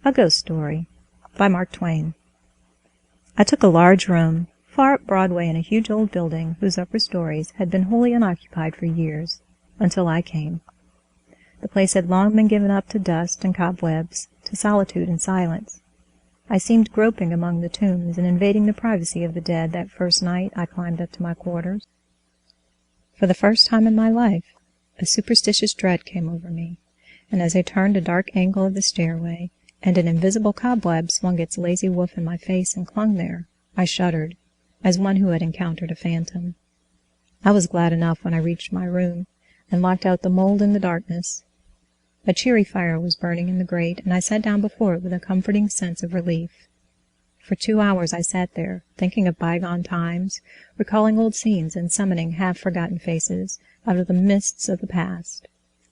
A Ghost Story by Mark Twain. I took a large room, far up Broadway in a huge old building whose upper stories had been wholly unoccupied for years, until I came. The place had long been given up to dust and cobwebs, to solitude and silence. I seemed groping among the tombs and invading the privacy of the dead that first night I climbed up to my quarters. For the first time in my life, a superstitious dread came over me, and as I turned a dark angle of the stairway, and an invisible cobweb swung its lazy woof in my face and clung there, I shuddered, as one who had encountered a phantom. I was glad enough when I reached my room, and locked out the mold in the darkness. A cheery fire was burning in the grate, and I sat down before it with a comforting sense of relief. For 2 hours I sat there, thinking of bygone times, recalling old scenes and summoning half-forgotten faces out of the mists of the past,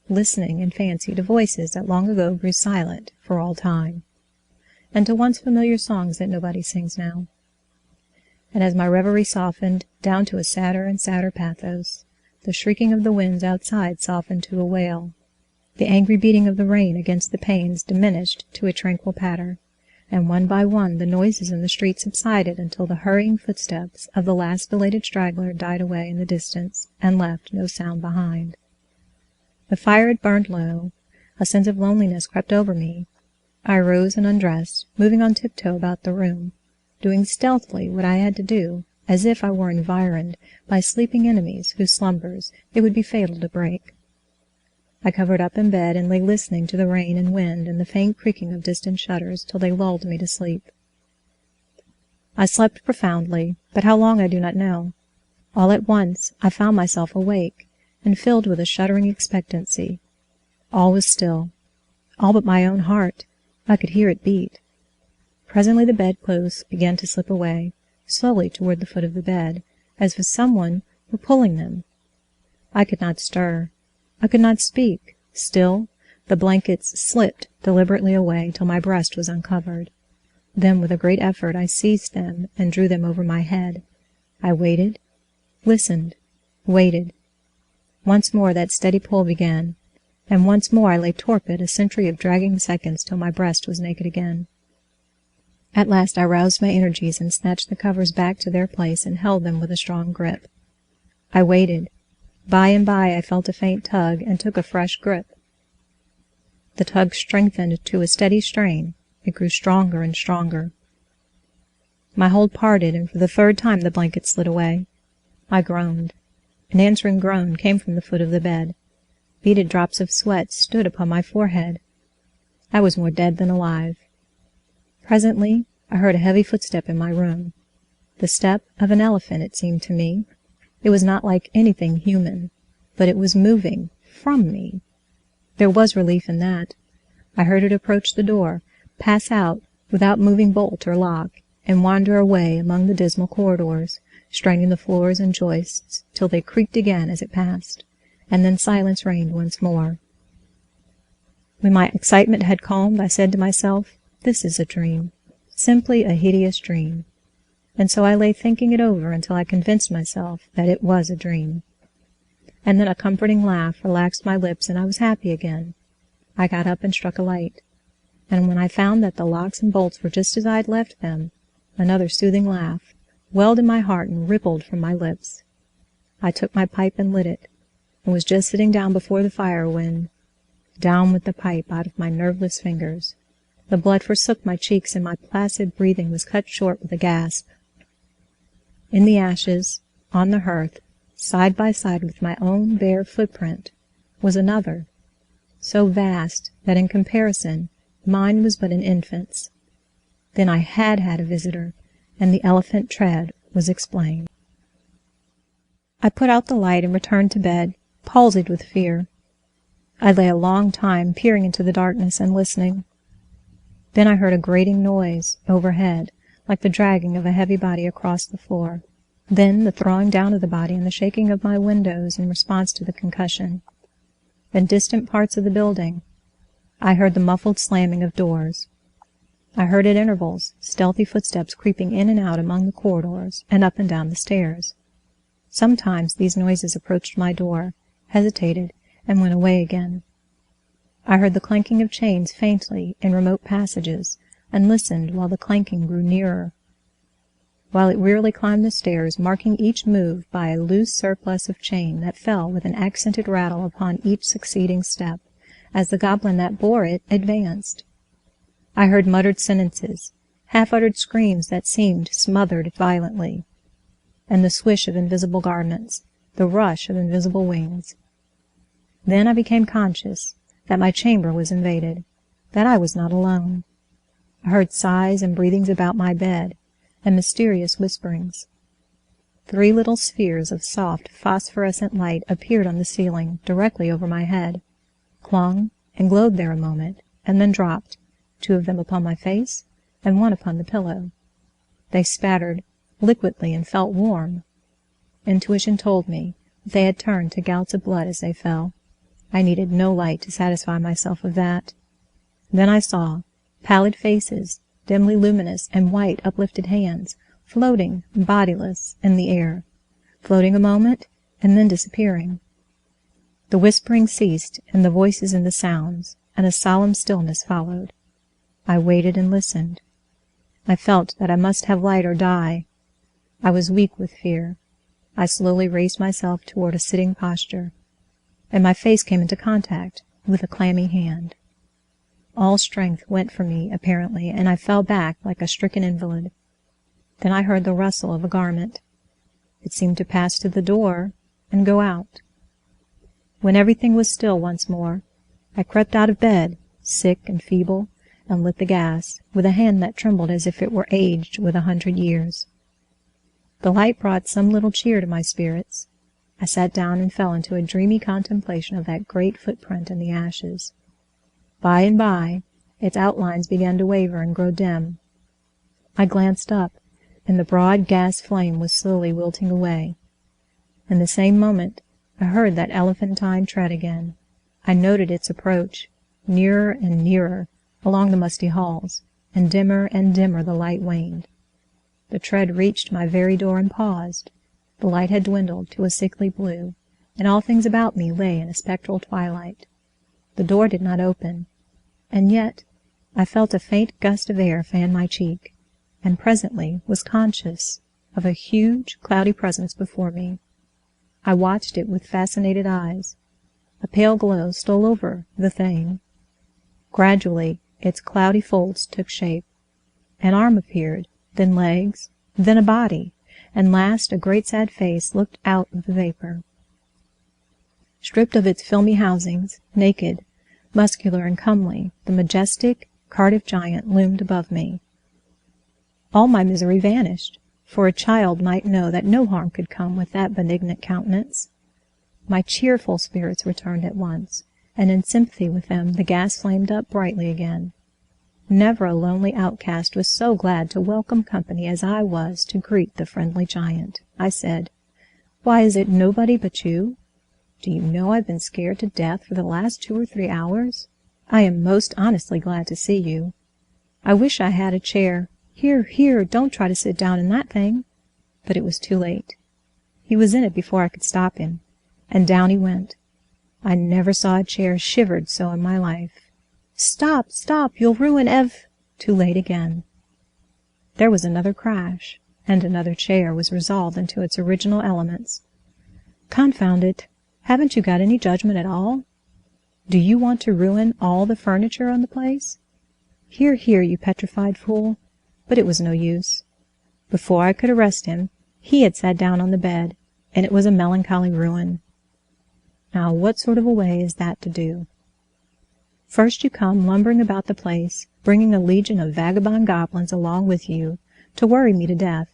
listening in fancy to voices that long ago grew silent for all time, and to once familiar songs that nobody sings now. And as my reverie softened down to a sadder and sadder pathos, the shrieking of the winds outside softened to a wail. The angry beating of the rain against the panes diminished to a tranquil patter, and one by one the noises in the street subsided until the hurrying footsteps of the last belated straggler died away in the distance and left no sound behind. The fire had burned low. A sense of loneliness crept over me. I rose and undressed, moving on tiptoe about the room, doing stealthily what I had to do, as if I were environed by sleeping enemies whose slumbers it would be fatal to break. I covered up in bed and lay listening to the rain and wind and the faint creaking of distant shutters till they lulled me to sleep. I slept profoundly, but how long I do not know. All at once I found myself awake, and filled with a shuddering expectancy. All was still. All but my own heart. I could hear it beat. Presently the bedclothes began to slip away, slowly toward the foot of the bed, as if someone were pulling them. I could not stir. I could not speak. Still, the blankets slipped deliberately away till my breast was uncovered. Then with a great effort I seized them and drew them over my head. I waited, listened, waited. Once more that steady pull began, and once more I lay torpid a century of dragging seconds till my breast was naked again. At last I roused my energies and snatched the covers back to their place and held them with a strong grip. I waited. By and by I felt a faint tug and took a fresh grip. The tug strengthened to a steady strain. It grew stronger and stronger. My hold parted, and for the third time the blanket slid away. I groaned. An answering groan came from the foot of the bed. Beaded drops of sweat stood upon my forehead. I was more dead than alive. Presently I heard a heavy footstep in my room. The step of an elephant, it seemed to me. It was not like anything human, but it was moving from me. There was relief in that. I heard it approach the door, pass out without moving bolt or lock, and wander away among the dismal corridors, straining the floors and joists till they creaked again as it passed, and then silence reigned once more. When my excitement had calmed, I said to myself, "This is a dream, simply a hideous dream." And so I lay thinking it over until I convinced myself that it was a dream. And then a comforting laugh relaxed my lips, and I was happy again. I got up and struck a light, and when I found that the locks and bolts were just as I had left them, another soothing laugh welled in my heart and rippled from my lips. I took my pipe and lit it, and was just sitting down before the fire when, down with the pipe out of my nerveless fingers. The blood forsook my cheeks, and my placid breathing was cut short with a gasp. In the ashes, on the hearth, side by side with my own bare footprint, was another, so vast that in comparison mine was but an infant's. Then I had had a visitor, and the elephant tread was explained. I put out the light and returned to bed, palsied with fear. I lay a long time peering into the darkness and listening. Then I heard a grating noise overhead, like the dragging of a heavy body across the floor. Then the throwing down of the body and the shaking of my windows in response to the concussion. Then distant parts of the building. I heard the muffled slamming of doors. I heard at intervals stealthy footsteps creeping in and out among the corridors and up and down the stairs. Sometimes these noises approached my door, hesitated, and went away again. I heard the clanking of chains faintly in remote passages, and listened while the clanking grew nearer, while it wearily climbed the stairs, marking each move by a loose surplus of chain that fell with an accented rattle upon each succeeding step, as the goblin that bore it advanced. I heard muttered sentences, half-uttered screams that seemed smothered violently, and the swish of invisible garments, the rush of invisible wings. Then I became conscious that my chamber was invaded, that I was not alone. I heard sighs and breathings about my bed, and mysterious whisperings. 3 little spheres of soft, phosphorescent light appeared on the ceiling, directly over my head, clung and glowed there a moment, and then dropped, 2 of them upon my face, and 1 upon the pillow. They spattered liquidly and felt warm. Intuition told me that they had turned to gouts of blood as they fell. I needed no light to satisfy myself of that. Then I saw pallid faces, dimly luminous, and white uplifted hands, floating, bodiless, in the air, floating a moment, and then disappearing. The whispering ceased, and the voices and the sounds, and a solemn stillness followed. I waited and listened. I felt that I must have light or die. I was weak with fear. I slowly raised myself toward a sitting posture, and my face came into contact with a clammy hand. All strength went from me, apparently, and I fell back like a stricken invalid. Then I heard the rustle of a garment. It seemed to pass to the door and go out. When everything was still once more, I crept out of bed, sick and feeble, and lit the gas, with a hand that trembled as if it were aged with 100 years. The light brought some little cheer to my spirits. I sat down and fell into a dreamy contemplation of that great footprint in the ashes. By and by, its outlines began to waver and grow dim. I glanced up, and the broad gas flame was slowly wilting away. In the same moment, I heard that elephantine tread again. I noted its approach, nearer and nearer, along the musty halls, and dimmer the light waned. The tread reached my very door and paused. The light had dwindled to a sickly blue, and all things about me lay in a spectral twilight. The door did not open, and yet I felt a faint gust of air fan my cheek, and presently was conscious of a huge, cloudy presence before me. I watched it with fascinated eyes. A pale glow stole over the thing. Gradually its cloudy folds took shape. An arm appeared, then legs, then a body, and last a great sad face looked out of the vapor. Stripped of its filmy housings, naked, muscular and comely, the majestic Cardiff giant loomed above me. All my misery vanished, for a child might know that no harm could come with that benignant countenance. My cheerful spirits returned at once, and in sympathy with them the gas flamed up brightly again. Never a lonely outcast was so glad to welcome company as I was to greet the friendly giant. I said, "Why, is it nobody but you? Do you know I've been scared to death for the last 2 or 3 hours? I am most honestly glad to see you. I wish I had a chair. Here, here, don't try to sit down in that thing." But it was too late. He was in it before I could stop him, and down he went. I never saw a chair shivered so in my life. "Stop, stop, you'll ruin Too late again. There was another crash, and another chair was resolved into its original elements. Confound it, haven't you got any judgment at all? Do you want to ruin all the furniture on the place? Here, here, you petrified fool." But it was no use. Before I could arrest him, he had sat down on the bed, and it was a melancholy ruin. Now, what sort of a way is that to do? First you come lumbering about the place, bringing a legion of vagabond goblins along with you to worry me to death,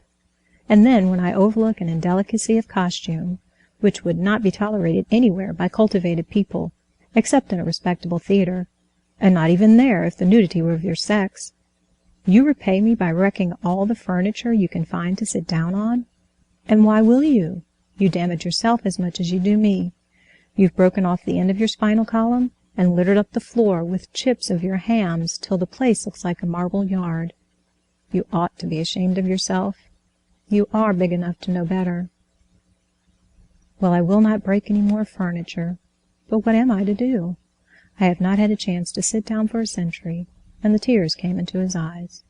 and then when I overlook an indelicacy of costume, which would not be tolerated anywhere by cultivated people, except in a respectable theater, and not even there if the nudity were of your sex, you repay me by wrecking all the furniture you can find to sit down on? And why will you? You damage yourself as much as you do me. You've broken off the end of your spinal column, and littered up the floor with chips of your hams till the place looks like a marble yard. You ought to be ashamed of yourself. You are big enough to know better. Well, I will not break any more furniture. But what am I to do? I have not had a chance to sit down for a century," and the tears came into his eyes.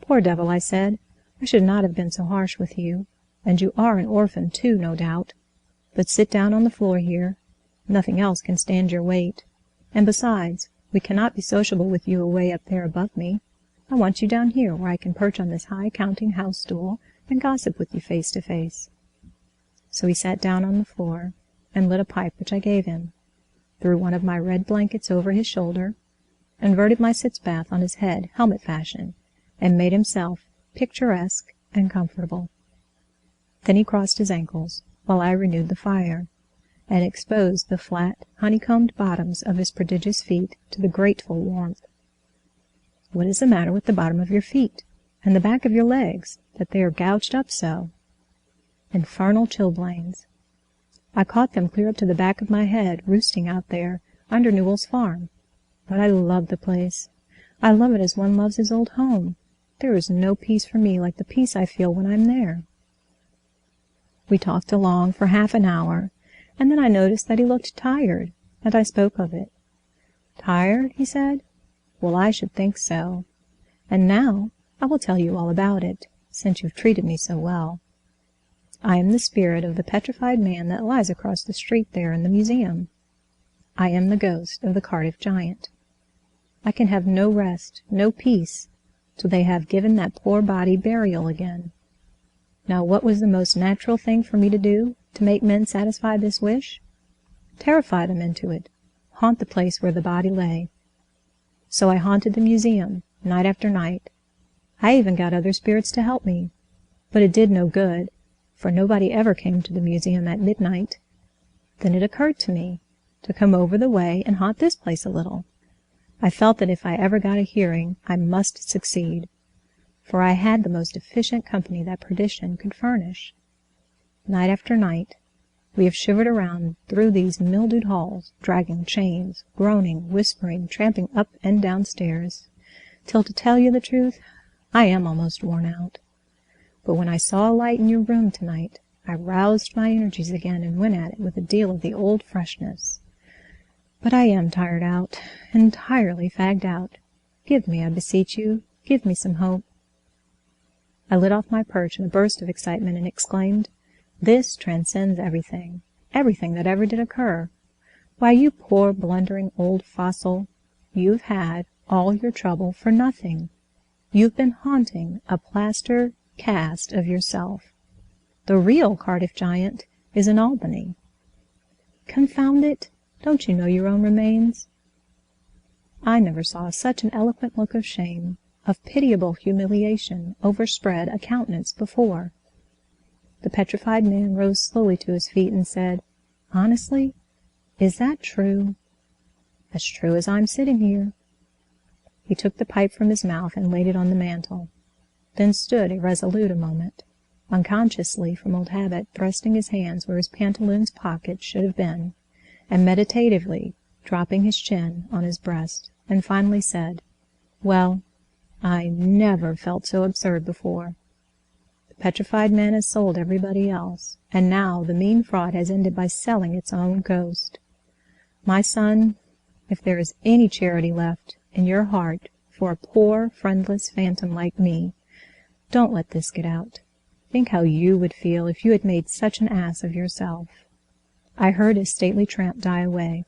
"Poor devil," I said. "I should not have been so harsh with you. And you are an orphan, too, no doubt. But sit down on the floor here. Nothing else can stand your weight. And besides, we cannot be sociable with you away up there above me. I want you down here where I can perch on this high counting-house stool and gossip with you face to face." So he sat down on the floor and lit a pipe which I gave him, threw one of my red blankets over his shoulder, inverted my sitz-bath on his head, helmet fashion, and made himself picturesque and comfortable. Then he crossed his ankles, while I renewed the fire, and exposed the flat, honeycombed bottoms of his prodigious feet to the grateful warmth. "What is the matter with the bottom of your feet, and the back of your legs, that they are gouged up so?" Infernal chilblains. I caught them clear up to the back of my head, roosting out there, under Newell's farm. But I love the place. I love it as one loves his old home. There is no peace for me like the peace I feel when I'm there. We talked along for half an hour, and then I noticed that he looked tired, and I spoke of it. "Tired?" he said. "Well, I should think so. And now I will tell you all about it, since you've treated me so well. I am the spirit of the petrified man that lies across the street there in the museum. I am the ghost of the Cardiff giant. I can have no rest, no peace, till they have given that poor body burial again. Now what was the most natural thing for me to do, to make men satisfy this wish? Terrify them into it, haunt the place where the body lay. So I haunted the museum, night after night. I even got other spirits to help me, but it did no good, for nobody ever came to the museum at midnight. Then it occurred to me to come over the way and haunt this place a little. I felt that if I ever got a hearing, I must succeed, for I had the most efficient company that perdition could furnish. Night after night, we have shivered around through these mildewed halls, dragging chains, groaning, whispering, tramping up and down stairs, till, to tell you the truth, I am almost worn out. But when I saw a light in your room tonight, I roused my energies again and went at it with a deal of the old freshness. But I am tired out, entirely fagged out. Give me, I beseech you, give me some hope." I lit off my perch in a burst of excitement and exclaimed, "This transcends everything, everything that ever did occur. Why, you poor blundering old fossil, you've had all your trouble for nothing. You've been haunting a plaster cast of yourself. The real Cardiff giant is in Albany. Confound it, don't you know your own remains?" I never saw such an eloquent look of shame, of pitiable humiliation, overspread a countenance before. The petrified man rose slowly to his feet and said, "Honestly, is that true?" "As true as I'm sitting here." He took the pipe from his mouth and laid it on the mantel, then stood irresolute a moment, unconsciously from old habit thrusting his hands where his pantaloons' pockets should have been, and meditatively dropping his chin on his breast, and finally said, "Well, I never felt so absurd before. The petrified man has sold everybody else, and now the mean fraud has ended by selling its own ghost. My son, if there is any charity left in your heart for a poor, friendless phantom like me, don't let this get out. Think how you would feel if you had made such an ass of yourself." I heard his stately tramp die away,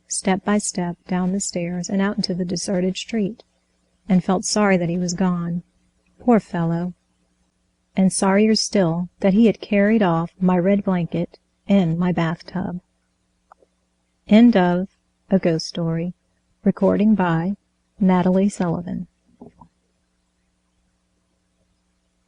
step by step, down the stairs and out into the deserted street, and felt sorry that he was gone. Poor fellow! And sorrier still that he had carried off my red blanket in my bathtub. End of A Ghost Story. Recording by Natalie Sullivan.